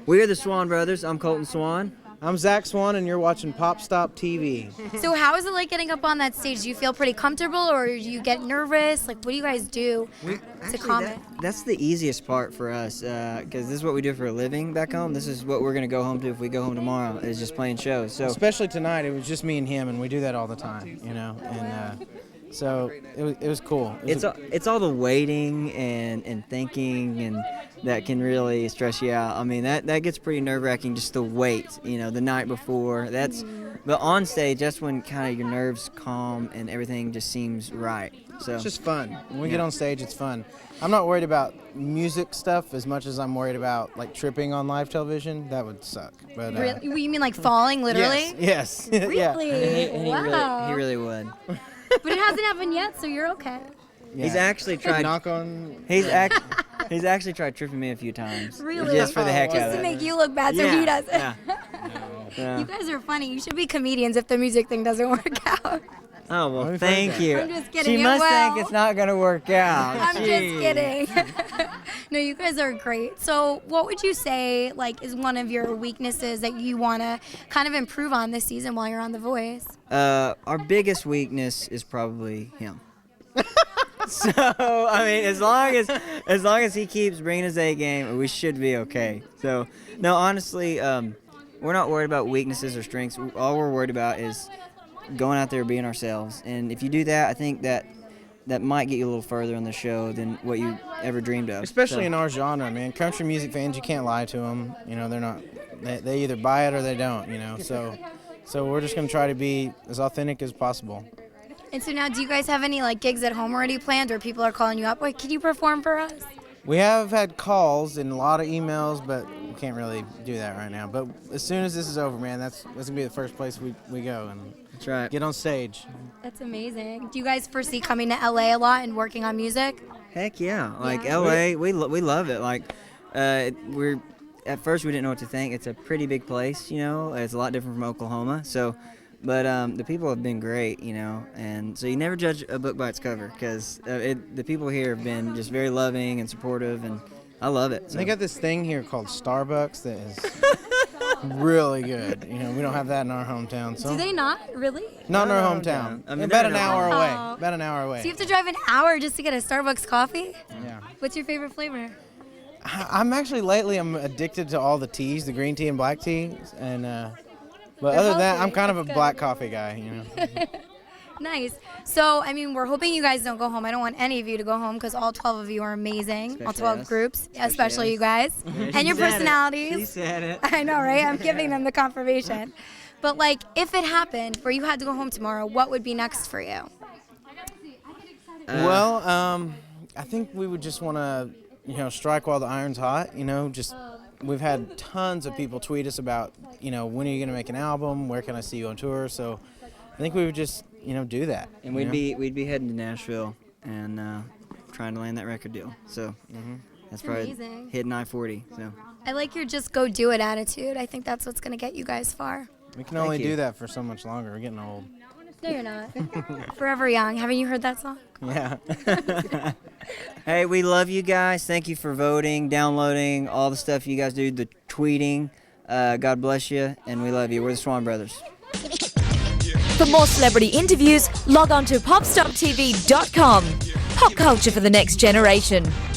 We are the Swon Brothers. I'm Colton Swon. I'm Zach Swon, and you're watching Pop Stop TV. So how is it like getting up on that stage? Do you feel pretty comfortable, or do you get nervous? Like, what do you guys do to calm it? That's the easiest part for us, because this is what we do for a living back home. This is what we're going to go home to if we go home tomorrow, is just playing shows. So especially tonight, it was just me and him, and we do that all the time, you know. And so it was cool. It's all the waiting and thinking and that can really stress you out. I mean, that gets pretty nerve-wracking, just the wait, you know, the night before. But on stage, that's when kind of your nerves calm and everything just seems right. So it's just fun. When we get on stage, it's fun. I'm not worried about music stuff as much as I'm worried about like tripping on live television. That would suck. But Really? You mean like falling, literally? Yes. Really? Yeah. Wow. he really would. But it hasn't happened yet, so you're okay. Yeah. He's actually tried. Knock on. He's actually tried tripping me a few times. Really? Just for the heck Just of to it. make you look bad, so Yeah, he does it. yeah. Yeah. You guys are funny. You should be comedians if the music thing doesn't work out. Oh, well, thank you. I'm just kidding. She It must will. think it's not going to work out. I'm just Jeez. kidding. No, you guys are great. So what would you say like is one of your weaknesses that you want to kind of improve on this season while you're on The Voice? Our biggest weakness is probably him. So, I mean, as long as he keeps bringing his A game, we should be okay. So, no, honestly, we're not worried about weaknesses or strengths. All we're worried about is going out there being ourselves. And if you do that, I think that might get you a little further on the show than what you ever dreamed of. Especially in our genre, man. Country music fans, you can't lie to them. You know, they're not. They either buy it or they don't. You know, so we're just gonna try to be as authentic as possible. And so now, do you guys have any like gigs at home already planned, or people are calling you up? Like, can you perform for us? We have had calls and a lot of emails, but we can't really do that right now. But as soon as this is over, man, that's gonna be the first place we go and That's right. get on stage. That's amazing. Do you guys foresee coming to LA a lot and working on music? Heck yeah. Like, Yeah. LA, we love it. Like, at first we didn't know what to think. It's a pretty big place, you know. It's a lot different from Oklahoma. So, but the people have been great, you know. And so you never judge a book by its cover, because the people here have been just very loving and supportive, and I love it. So. They got this thing here called Starbucks that is really good. You know, we don't have that in our hometown. So Do they not? Really? not in our No, hometown. I mean, About they're an hour not. away. Oh. About an hour away. So you have to drive an hour just to get a Starbucks coffee? Yeah. What's your favorite flavor? I'm actually lately I'm addicted to all the teas, the green tea and black tea, and but They're other than that, healthy. I'm kind of a That's black good. coffee guy. You know. Nice. So, I mean, we're hoping you guys don't go home. I don't want any of you to go home because all 12 of you are amazing. All Especially 12 us. groups, especially Especially you guys. And your She said it. personalities. She said it. I know, right? I'm giving them the confirmation. But, like, if it happened where you had to go home tomorrow, what would be next for you? Well, I think we would just want to, you know, strike while the iron's hot. You know, just we've had tons of people tweet us about, you know, when are you going to make an album? Where can I see you on tour? So I think we would just, you know, do that. And you know? we'd be heading to Nashville and trying to land that record deal. So that's probably amazing. hitting I-40. So I like your just go do it attitude. I think that's what's going to get you guys far. We can only you. do that for so much longer. We're getting old. No, you're not. Forever Young. Haven't you heard that song? Yeah. hey, we love you guys. Thank you for voting, downloading, all the stuff you guys do, the tweeting. God bless you, and we love you. We're the Swon Brothers. For more celebrity interviews, log on to popstoptv.com. Pop culture for the next generation.